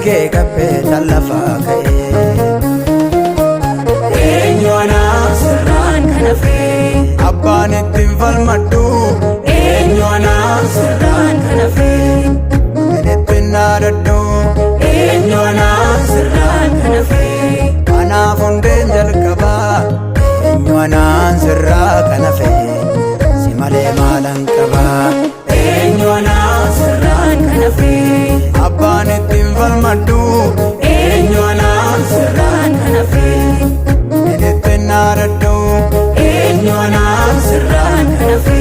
Ke kape talafa kae eenyuana sirraan kanafe abbaan ittiin falmadhu eenyuana sirraan kanafe ittiin naadadhu eenyuana sirraan kanafe anaaf hundeen jalqabaa eenyuanaan sirraa kanafe si malee maalan qabaa eenyuana sirraan kanafe abbaan ittiin falmadhu eenyuana sirraan kanafe ittiin naadadhu eenyuana sirraan kanafe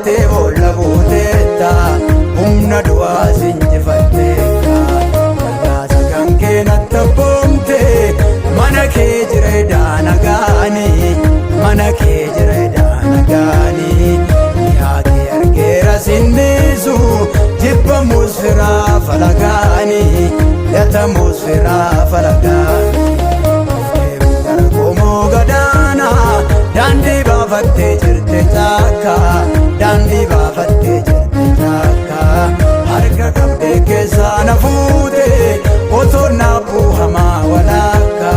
baattee boolla buuteetta humna du'aa sinjifatteetta gargaarsa kan kee natti abboomte mana kee jireedhaa nagaanii mana kee jireedhaa nagaanii yaakee argeera sinniisu jibbamus firaa falagaanii yatamus firaa falagaanii Komoo gadaanaa daandii baafattee jirte caakka daandii baafattee jirte caakka harka qabdee keessaa na fuute osoo naafuu hamaa walaakka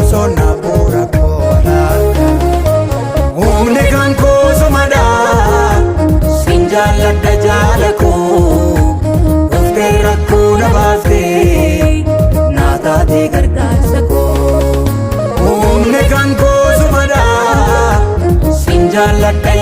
osoo naafuu rakkoo walaakka humni kan koosumadhaa sin jaalladha jaala koo dhuftee rakkoo na baaftee naa taatee gargaarsa koo humni kan koosumadhaa sin jaalladha